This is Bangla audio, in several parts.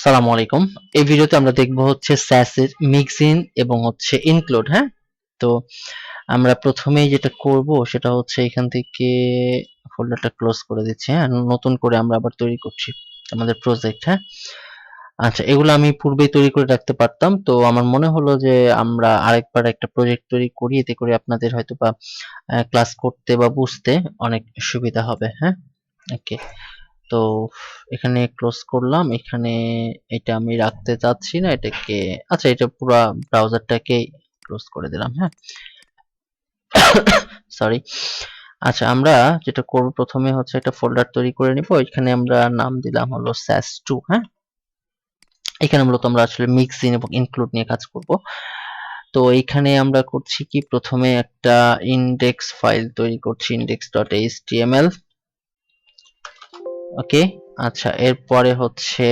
আসসালামু আলাইকুম। এই ভিডিওতে আমরা দেখব হচ্ছে SASS এর মিক্সিন এবং হচ্ছে ইনক্লুড। হ্যাঁ, তো আমরা প্রথমেই যেটা করব সেটা হচ্ছে এখান থেকে ফোল্ডারটা ক্লোজ করে দিচ্ছি। হ্যাঁ, নতুন করে আমরা আবার তৈরি করছি আমাদের প্রজেক্ট। হ্যাঁ, আচ্ছা, এগুলো আমি পূর্বেই তৈরি করে রাখতে পারতাম, তো আমার মনে হলো যে আমরা আরেকবার একটা প্রজেক্ট তৈরি করি, এতে করে আপনাদের হয়তো বা ক্লাস করতে বা বুঝতে অনেক সুবিধা হবে। হ্যাঁ, ওকে। তো এখানে ক্লোজ করলাম। এখানে এটা আমি রাখতে চাচ্ছি না, এটাকে আচ্ছা এটা পুরো ব্রাউজারটাকে ক্লোজ করে দিলাম। হ্যাঁ, সরি। আচ্ছা, আমরা যেটা করব প্রথমে হচ্ছে একটা ফোল্ডার তৈরি করে নিব। এখানে আমরা নাম দিলাম হলো SAS2। হ্যাঁ, এখানে মূলত আমরা আসলে মিক্সিং এবং ইনক্লুড নিয়ে কাজ করব। তো এইখানে আমরা করছি কি, প্রথমে একটা ইনডেক্স ফাইল তৈরি করছি, index.html। ওকে, আচ্ছা, এরপরে হচ্ছে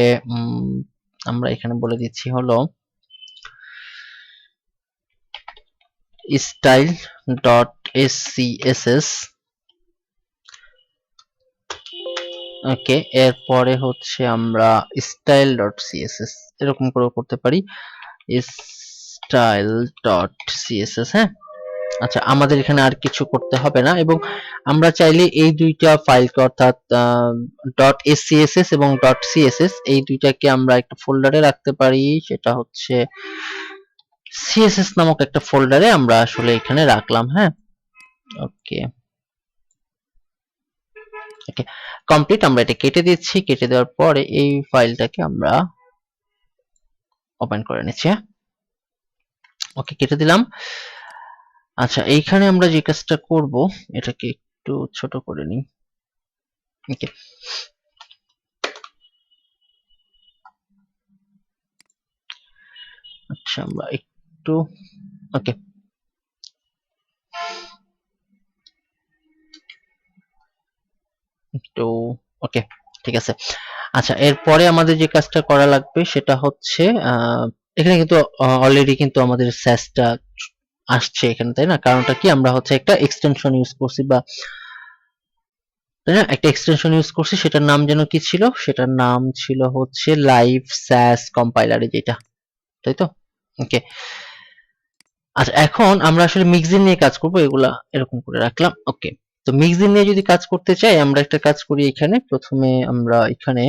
আমরা এখানে বলে দিচ্ছি হলো style.scss। ওকে, এরপরে হচ্ছে আমরা style.css এরকম করে করতে পারি, style.css। হ্যাঁ, আচ্ছা, আমাদের এখানে আর কিছু করতে হবে না, এবং আমরা চাইলে এই দুইটা ফাইলকে অর্থাৎ .scss এবং .css এই দুইটাকে আমরা একটা ফোল্ডারে রাখতে পারি। সেটা হচ্ছে CSS নামক একটা ফোল্ডারে আমরা আসলে এখানে রাখলাম। হ্যাঁ, ওকে ওকে, কমপ্লিট। আমরা এটা কেটে দিচ্ছি। কেটে দেওয়ার পরে এই ফাইলটাকে আমরা ওপেন করে নিচ্ছি। হ্যাঁ, ওকে, কেটে দিলাম। আচ্ছা, এইখানে আমরা যে কাজটা করব, এটাকে একটু ছোট করে নিই। ওকে, আচ্ছা, আমরা একটু ওকে একটু ওকে, ঠিক আছে। আচ্ছা, এরপরে আমাদের যে কাজটা করা লাগবে সেটা হচ্ছে এখানে কিন্তু অলরেডি কিন্তু আমাদের স্যাসটা আসছে এখানে, তাই না? কারণটা কি, আমরা হচ্ছে একটা এক্সটেনশন ইউজ করছি, বা তাই না, একটা এক্সটেনশন ইউজ করছি। সেটার নাম যেন কি ছিল, সেটার নাম ছিল হচ্ছে লাইভ স্যাস কম্পাইলারে, যেটা, তাই তো? ওকে, আচ্ছা, এখন আমরা আসলে মিক্সিন নিয়ে কাজ করব, এগুলা এরকম করে রাখলাম। ওকে, তো মিক্সিন নিয়ে যদি কাজ করতে চাই, আমরা একটা কাজ করি। এখানে প্রথমে আমরা এখানে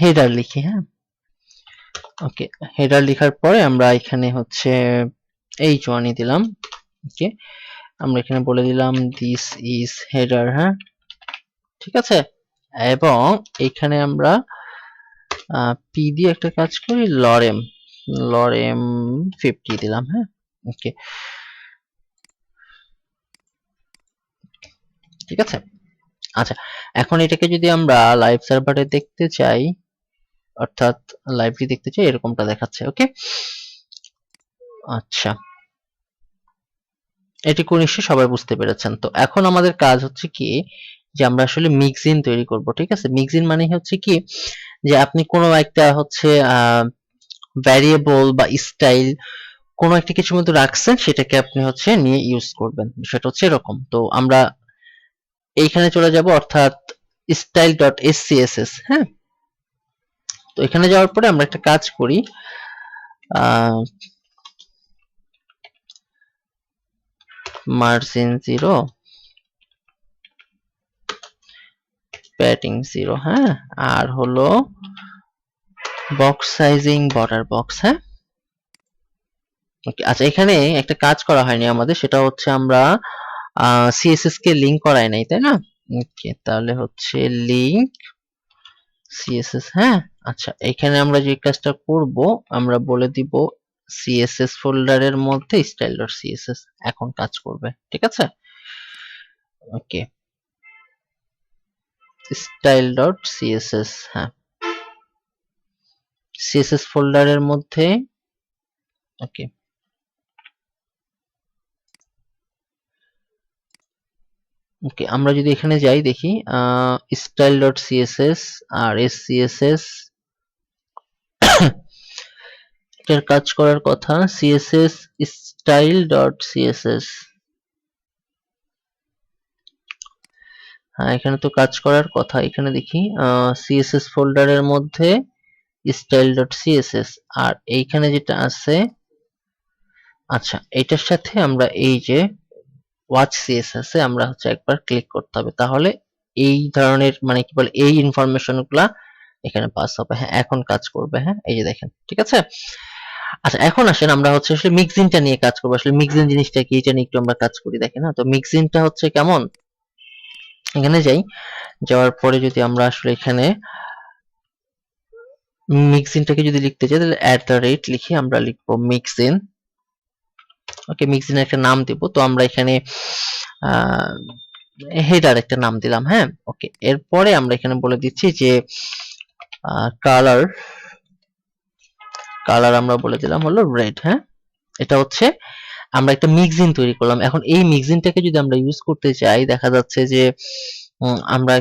হেডার লিখি। হ্যাঁ, ওকে, হেডার লেখার পরে আমরা এখানে হচ্ছে h1 দিলাম। ওকে, আমরা এখানে বলে দিলাম দিস ইজ হেডার। হ্যাঁ, ঠিক আছে, এবং এখানে আমরা পি দিয়ে একটা কাজ করি, লরেম লরেম 50 দিলাম। হ্যাঁ, ওকে, ঠিক আছে। আচ্ছা, এখন এটাকে যদি আমরা লাইভ সার্ভারে দেখতে চাই, অর্থাৎ লাইভলি দেখতে চাই, এরকমটা দেখাচ্ছে। ওকে, আচ্ছা, এটুকু নিশ্চয়ই সবাই বুঝতে পেরেছেন। তো এখন আমাদের কাজ হচ্ছে কি, যে আমরা আসলে মিক্সিন তৈরি করব। ঠিক আছে, মিক্সিন মানে হচ্ছে কি, যে আপনি কোনো একটা হচ্ছে ভ্যারিয়েবল বা স্টাইল কোনো একটা কিছুর মধ্যে রাখছেন, সেটাকে আপনি হচ্ছে নিয়ে ইউজ করবেন, সেটা হচ্ছে এরকম। তো আমরা এইখানে চলে যাব, অর্থাৎ style.scss। হ্যাঁ, তো এখানে যাওয়ার পরে আমরা একটা কাজ করি, মার্জিন 0, প্যাডিং 0। হ্যাঁ, আর হলো বক্স সাইজিং বর্ডার বক্স। হ্যাঁ, ওকে, আচ্ছা, এখানে একটা কাজ করা হয়নি আমাদের, সেটা হচ্ছে আমরা সিএসএস কে লিংক করাই নাই, তাই না? ওকে, তাহলে হচ্ছে লিংক সিএসএস। হ্যাঁ, আচ্ছা, এখানে আমরা যে কাজটা করব, আমরা বলে দিব সিএসএস ফোল্ডারের মধ্যে style.css এখন কাজ করবে। ঠিক আছে, ওকে, style.css। হ্যাঁ, সিএসএস ফোল্ডারের মধ্যে। ওকে, ওকে, আমরা যদি এখানে যাই দেখি style.css আর scss এটার কাজ করার কথা, css style.css। হ্যাঁ, এখানে তো কাজ করার কথা। এখানে দেখি সিএসএস ফোল্ডারের মধ্যে style.css আর এইখানে যেটা আছে, আচ্ছা এটার সাথে আমরা এই যে ওয়াচ সিএসএস এ আমরা হচ্ছে একবার ক্লিক করতে হবে, তাহলে এই ধরনের মানে কি বলে এই ইনফরমেশন গুলা এখানে পাস হবে। হ্যাঁ, এখন কাজ করবে। হ্যাঁ, এই যে দেখেন, ঠিক আছে। আচ্ছা এখন আসেন আমরা হচ্ছে আসলে মিক্সিনটা নিয়ে কাজ করবো। আসলে মিক্সিন জিনিসটা কি এটা নিয়ে একটু আমরা কাজ করি, দেখেন। তো মিক্সিনটা হচ্ছে কেমন, এখানে যাই, যাওয়ার পরে যদি আমরা আসলে এখানে মিক্সিনটাকে যদি লিখতে চাই তাহলে @ লিখে আমরা লিখবো মিক্সিন। ওকে, মিক্সিনের একটা নাম দেব। তো আমরা এখানে হেডার একটা নাম দিলাম। হ্যাঁ, ওকে, এরপরে আমরা এখানে বলে দিচ্ছি যে কালার কালার আমরা বলে দিলাম হলো রেড। হ্যাঁ, এটা হচ্ছে আমরা একটা মিক্সিন তৈরি করলাম। এখন এই মিক্সিনটাকে যদি আমরা ইউজ করতে চাই, দেখা যাচ্ছে যে আমরা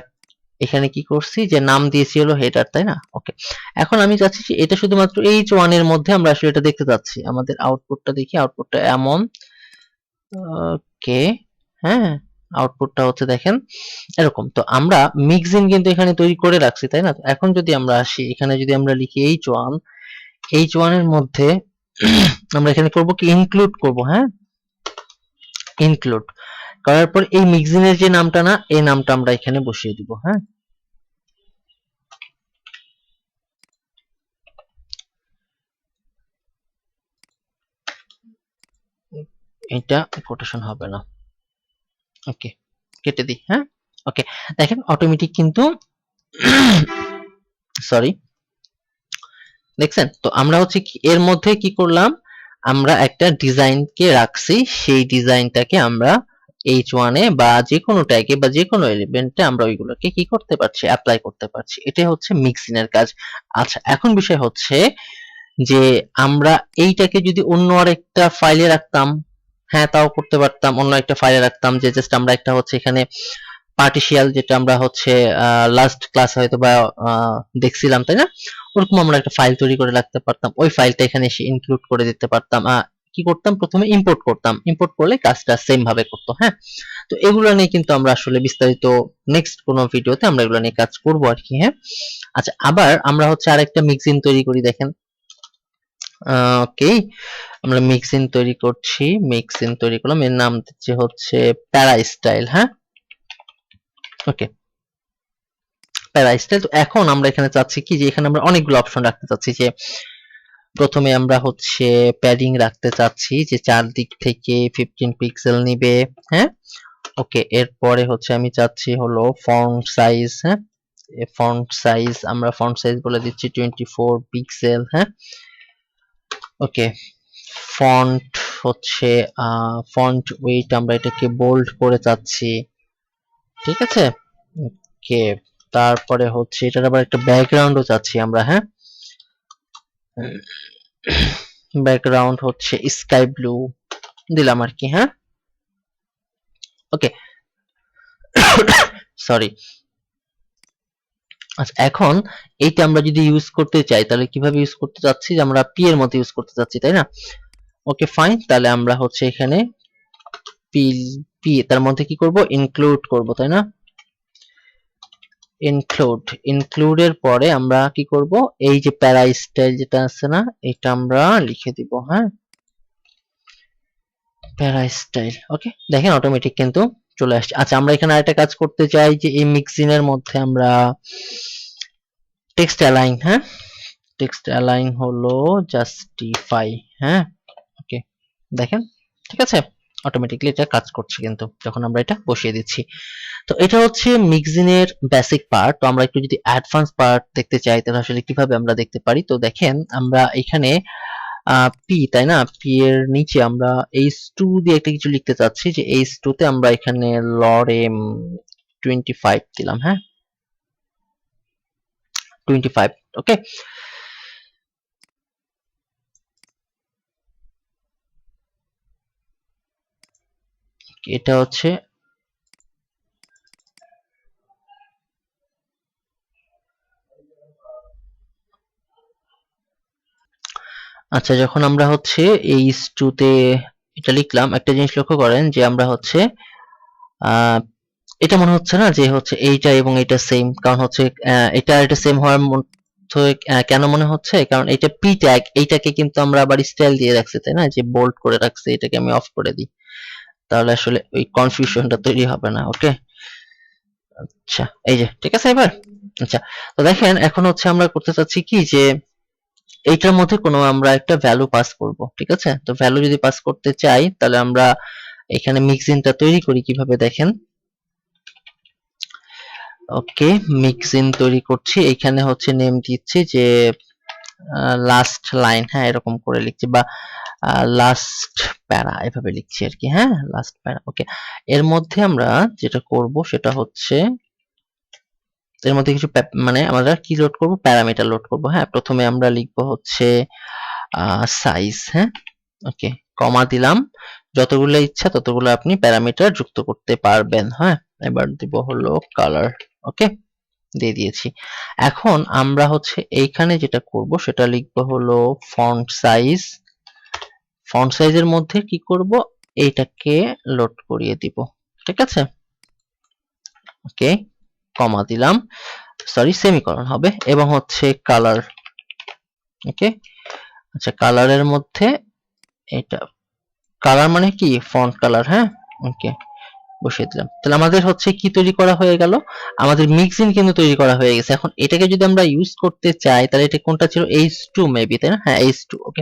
এখানে কি করছি যে নাম দিয়েছি হলো হেডার, তাই না? ওকে, এখন আমি চাচ্ছি যে এটা শুধুমাত্র H1 এর মধ্যে আমরা আসলে এটা দেখতে চাচ্ছি। আমাদের আউটপুটটা দেখি, আউটপুটটা এমন। ওকে, হ্যাঁ, আউটপুটটা হচ্ছে দেখেন এরকম। তো আমরা মিক্সিন কিন্তু এখানে তৈরি করে রাখছি, তাই না? এখন যদি আমরা আসি এখানে, যদি আমরা লিখি H1 এর মধ্যে আমরা এখানে করব কি ইনক্লুড করব। হ্যাঁ, ইনক্লুড করার পর এই মিক্সিনের যে নামটা না, এই নামটা আমরা এখানে বসিয়ে দিব। হ্যাঁ, এটা কোটেশন হবে না। ওকে, কেটে দিই। হ্যাঁ, ওকে, দেখেন অটোমেটিক কিন্তু সরি, দেখছেন? তো আমরা হচ্ছে এর মধ্যে কি করলাম, আমরা একটা ডিজাইনকে রাখছি, সেই ডিজাইনটাকে আমরা H1 এ বা যে কোনো ট্যাগে বা যে কোনো এলিমেন্টে আমরা ওইগুলোকে কি করতে পারছি, অ্যাপ্লাই করতে পারছি। এটাই হচ্ছে মিক্সিনের কাজ। আচ্ছা এখন বিষয় হচ্ছে যে আমরা এইটাকে যদি অন্য আরেকটা ফাইলে রাখতাম, হ্যাঁ তাও করতে পারতাম। অন্য একটা ফাইলে রাখতাম যে জাস্ট আমরা একটা হচ্ছে এখানে পার্টিশিয়াল, যেটা আমরা হচ্ছে লাস্ট ক্লাস হয়তো বা দেখছিলাম, তাই না? ওরকম আমরা একটা ফাইল তৈরি করে রাখতে পারতাম। ওই ফাইলটা এখানে এসে ইনক্লুড করে দিতে পারতাম। কি করতাম, প্রথমে ইম্পোর্ট করতাম, ইম্পোর্ট করলে কাজটা সেম ভাবে করতো। হ্যাঁ, তো এগুলো নিয়ে কিন্তু আমরা আসলে বিস্তারিত নেক্সট কোনো ভিডিওতে আমরা এগুলো নিয়ে কাজ করব আর কি। হ্যাঁ, আচ্ছা আবার আমরা হচ্ছে আরেকটা মিক্সিন তৈরি করি, দেখেন। ওকে, আমরা মিক্সিন তৈরি করছি, মিক্সিন তৈরি করলাম, এর নাম দিচ্ছি হচ্ছে প্যারা স্টাইল। হ্যাঁ, ওকে, প্যারা স্টাইল। তো এখন আমরা এখানে চাচ্ছি কি যে এখানে আমরা অনেকগুলো অপশন রাখতে চাচ্ছি। যে প্রথমে আমরা হচ্ছে প্যাডিং রাখতে চাচ্ছি যে চারদিক থেকে 15 পিক্সেল নিবে। হ্যাঁ, ওকে, এরপরে হচ্ছে আমি চাচ্ছি হলো ফন্ট সাইজ। হ্যাঁ, ফন্ট সাইজ আমরা ফন্ট সাইজ বলে দিচ্ছি 24 পিক্সেল। হ্যাঁ, ওকে, ফন্ট হচ্ছে ফন্ট ওয়েট আমরা এটাকে বোল্ড করে চাচ্ছি, ঠিক আছে। ওকে, তারপরে হচ্ছে এটার আবার একটা ব্যাকগ্রাউন্ডও চাচ্ছি আমরা। হ্যাঁ, ব্যাকগ্রাউন্ড হচ্ছে স্কাই ব্লু দিলাম আর কি। হ্যাঁ, ওকে, সরি। আচ্ছা এখন এইটা আমরা যদি ইউজ করতে চাই তাহলে কিভাবে ইউজ করতে চাচ্ছি, যে আমরা পি এর মতো ইউজ করতে চাচ্ছি, তাই না? ওকে ফাইন, তাহলে আমরা হচ্ছে এখানে পি পি তার মধ্যে কি করব, ইনক্লুড করব, তাই না? ইনক্লুড এর পরে আমরা কি করব, এই যে প্যারা স্টাইল যেটা আছে না, এটা আমরা লিখে দিব। হ্যাঁ, প্যারা স্টাইল। ওকে, দেখেন অটোমেটিক কিন্তু চলে আসছে। আচ্ছা আমরা এখানে আরেকটা কাজ করতে চাই যে এই মিক্সিনের মধ্যে আমরা টেক্সট অ্যালাইন। হ্যাঁ, টেক্সট অ্যালাইন হলো জাস্টিফাই। হ্যাঁ, ওকে, দেখেন ঠিক আছে, অটোমেটিকলি এটা কাজ করছে কিন্তু যখন আমরা এটা বসিয়ে দিচ্ছি। তো এটা হচ্ছে মিক্সিনের বেসিক পার্ট। তো আমরা একটু যদি অ্যাডভান্স পার্ট দেখতে চাই তাহলে আসলে কিভাবে আমরা দেখতে পারি, তো দেখেন আমরা এখানে পি, তাই না, পি এর নিচে আমরা h2 দিয়ে একটা কিছু লিখতে চাচ্ছি, যে h2 তে আমরা এখানে lorem 25 দিলাম। হ্যাঁ, 25। ওকে, এটা হচ্ছে আচ্ছা যখন আমরা হচ্ছে h2 তে এটা লিখলাম, একটা জিনিস লক্ষ্য করেন যে আমরা হচ্ছে এটা মনে হচ্ছে না যে হচ্ছে এইটা এবং এটা সেম, কারণ হচ্ছে এটা সেম হওয়ার কেন মনে হচ্ছে, কারণ এটা পি ট্যাগ, এইটাকে কিন্তু আমরা আবার স্টাইল দিয়ে রাখছি তাই না, যে বোল্ড করে রাখছি, এটাকে আমি অফ করে দিই, তাহলে আসলে ওই কনফিউশনটা তৈরি হবে না। ওকে, আচ্ছা এই যে ঠিক আছে এবার। আচ্ছা, তো দেখেন এখন হচ্ছে আমরা করতে চাচ্ছি কি যে এইটার মধ্যে কোনো আমরা একটা ভ্যালু পাস করব, ঠিক আছে। তো ভ্যালু যদি পাস করতে চাই তাহলে আমরা এখানে মিক্সিনটা তৈরি করি কিভাবে দেখেন। ওকে, মিক্সিন তৈরি করছি, এইখানে হচ্ছে নেম দিচ্ছি যে লাস্ট লাইন, হ্যাঁ এরকম করে লিখছি, বা লাস্ট প্যারা এভাবে লিখছি আর কি, হ্যাঁ লাস্ট প্যারা। ওকে, এর মধ্যে আমরা যেটা করব সেটা হচ্ছে এর মধ্যে কিছু মানে আমরা কি লোড করব, প্যারামিটার লোড করব। হ্যাঁ, প্রথমে আমরা লিখব হচ্ছে সাইজ, হ্যাঁ ওকে, কমা দিলাম, যতগুলো ইচ্ছা ততগুলো আপনি প্যারামিটার যুক্ত করতে পারবেন। হ্যাঁ, এবার দিব হলো কালার। ওকে, দিয়ে দিয়েছি। এখন আমরা হচ্ছে এইখানে যেটা করব সেটা লিখবো হলো ফন্ট সাইজ। ফন্ট সাইজের মধ্যে কি করব, এইটাকে লোড করিয়ে দিব, ঠিক আছে। ওকে, কমা দিলাম, সরি সেমিকোলন হবে, এবং হচ্ছে কালার। ওকে, আচ্ছা কালারের মধ্যে এটা, কালার মানে কি ফন্ট কালার, হ্যাঁ ওকে বসিয়ে দিলাম। তাহলে আমাদের হচ্ছে কি তৈরি করা হয়ে গেল, আমাদের মিক্সিন কিন্তু তৈরি করা হয়ে গেছে। এখন এটাকে যদি আমরা ইউজ করতে চাই তাহলে এটা কোনটা ছিল, H2 মেবি, তাই না? হ্যাঁ H2। ওকে,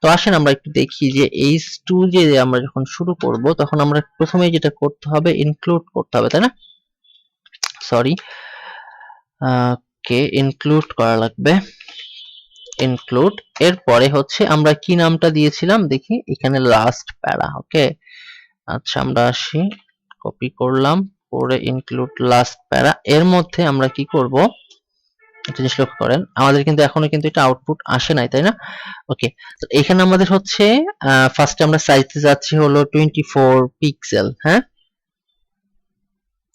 তো আসেন আমরা একটু দেখি যে H2 যে আমরা যখন শুরু করব তখন আমরা প্রথমে যেটা করতে হবে ইনক্লুড করতে হবে, তাই না? সরি, ওকে ইনক্লুড করা লাগবে, ইনক্লুড। এরপরে হচ্ছে আমরা কি নামটা দিয়েছিলাম দেখি, এখানে লাস্ট প্যারা। ওকে, আচ্ছা আমরা আসি, কপি করলাম, করে ইনক্লুড লাস্ট প্যারা। এর মধ্যে আমরা কি করব, একটা জিনিস লক্ষ্য করেন, আমাদের কিন্তু এখনো কিন্তু এটা আউটপুট আসে নাই, তাই না? ওকে, তো এখানে আমাদের হচ্ছে ফার্স্টে আমরা সাইজে যাচ্ছি হলো 24 পিক্সেল। হ্যাঁ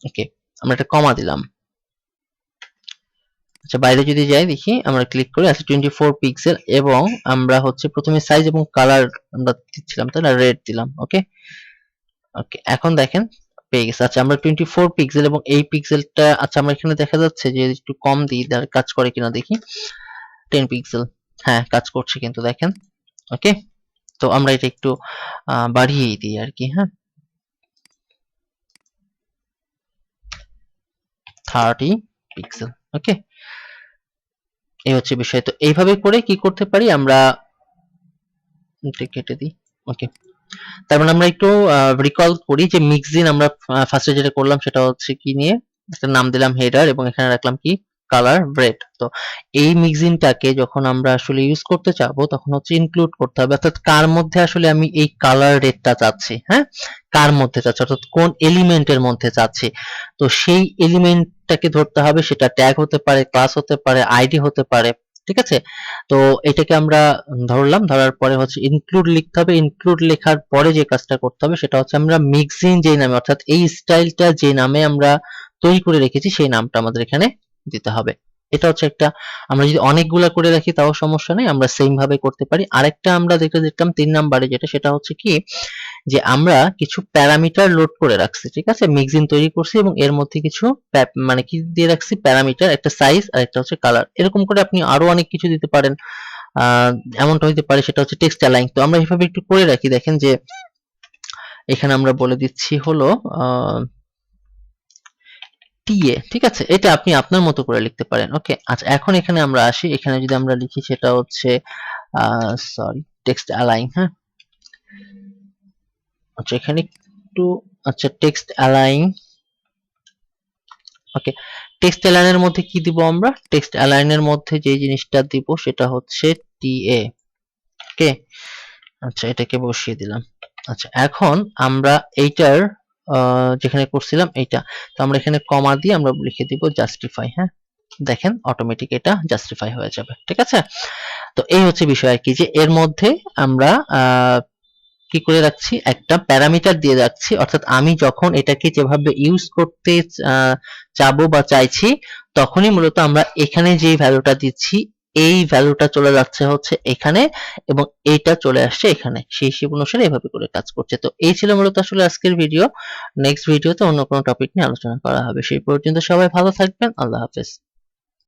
ওকে, আমরা এটা কমা দিলাম। আচ্ছা বাইরে যদি যাই দেখি, আমরা ক্লিক করে আছে 24 পিক্সেল, এবং আমরা হচ্ছে প্রথমে সাইজ এবং কালার আমরা দিচ্ছিলাম, তাই না? রেড দিলাম। ওকে ওকে, এখন দেখেন পেয়ে গেছে। আচ্ছা আমরা 24 পিক্সেল এবং এই পিক্সেলটা, আচ্ছা আমরা এখানে দেখা যাচ্ছে যে একটু কম দিই, কাজ করে কিনা দেখি। 10 পিক্সেল, হ্যাঁ কাজ করছে কিন্তু দেখেন। ওকে, তো আমরা এটা একটু বাড়িয়েই দিই আর কি। হ্যাঁ 30 পিক্সেল। ওকে, এই হচ্ছে বিষয়। তো এইভাবে করে কি করতে পারি আমরা, এটা কেটে দিই। ওকে, তার মানে আমরা একটু রিকল করি যে মিক্সিন আমরা ফার্স্টে যেটা করলাম সেটা হচ্ছে কি নিয়ে একটা নাম দিলাম হেডার, এবং এখানে রাখলাম কি কালার রেড। তো এই মিক্সিনটাকে যখন আমরা আসলে ইউজ করতে চাবো তখন হচ্ছে ইনক্লুড করতে হবে, অর্থাৎ কার মধ্যে আসলে আমি এই কালার রেডটা চাচ্ছি, হ্যাঁ কার মধ্যে চাচ্ছি, অর্থাৎ কোন এলিমেন্টের মধ্যে চাচ্ছি। তো সেই এলিমেন্টটাকে ধরতে হবে, সেটা ট্যাগ হতে পারে, ক্লাস হতে পারে, আইডি হতে পারে, ঠিক আছে। তো এটাকে আমরা ধরলাম, ধরার পরে হচ্ছে ইনক্লুড লিখতে হবে। ইনক্লুড লেখার পরে যে কাজটা করতে হবে সেটা হচ্ছে আমরা মিক্সিন যে নামে, অর্থাৎ এই স্টাইলটা যে নামে আমরা তৈরি করে রেখেছি সেই নামটা আমাদের এখানে দিতে হবে। এটা হচ্ছে একটা, আমরা যদি অনেকগুলা করে রাখি তাও সমস্যা নেই, আমরা সেম ভাবে করতে পারি। আরেকটা আমরা দেখলাম 3 নাম্বারে যেটা, সেটা হচ্ছে কি যে আমরা কিছু প্যারামিটার লোড করে রাখছি, ঠিক আছে, মিক্সিন তৈরি করছি এবং এর মধ্যে কিছু মানে কি দিয়ে রাখছি, প্যারামিটার, একটা সাইজ আর একটা হচ্ছে কালার। এরকম করে আপনি আরো অনেক কিছু দিতে পারেন। এমনটা হইতে পারে সেটা হচ্ছে টেক্সট অ্যালাইন। তো আমরা এভাবে একটু করে রাখি, দেখেন যে এখানে আমরা বলে দিচ্ছি হলো টিএ, ঠিক আছে, এটা আপনি আপনার মতো করে লিখতে পারেন। ওকে, আচ্ছা এখন এখানে আমরা আসি, এখানে যদি আমরা লিখি সেটা হচ্ছে সরি টেক্সট অ্যালাইন। হ্যাঁ আচ্ছা এখানে একটু, আচ্ছা টেক্সট অ্যালাইন। ওকে, টেক্সট অ্যালাইনের মধ্যে কি দিব আমরা, টেক্সট অ্যালাইনের মধ্যে যে জিনিসটা দিব সেটা হচ্ছে টিএ। ওকে, আচ্ছা এটাকে বসিয়ে দিলাম। আচ্ছা এখন আমরা এইটার যেখানে করছিলাম এইটা, তো আমরা এখানে কমা দিয়ে আমরা লিখে দিব জাস্টিফাই। হ্যাঁ দেখেন অটোমেটিক এটা জাস্টিফাই হয়ে যাবে, ঠিক আছে। তো এই হচ্ছে বিষয় আর কি, যে এর মধ্যে আমরা কি করে রাখছি, একটা প্যারামিটার দিয়ে রাখছি, অর্থাৎ আমি যখন এটাকে যেভাবে ইউজ করতে চাবো বা চাইছি তখনই মূলত আমরা এখানে যে ভ্যালুটা দিচ্ছি এই ভ্যালুটা চলে যাচ্ছে হচ্ছে এখানে এবং এইটা চলে আসছে এখানে, সেই হিসেব অনুসারে এভাবে করে কাজ করছে। তো এই ছিল মূলত আসলে আজকের ভিডিও। নেক্সট ভিডিওতে অন্য কোনো টপিক নিয়ে আলোচনা করা হবে। সেই পর্যন্ত সবাই ভালো থাকবেন। আল্লাহ হাফেজ।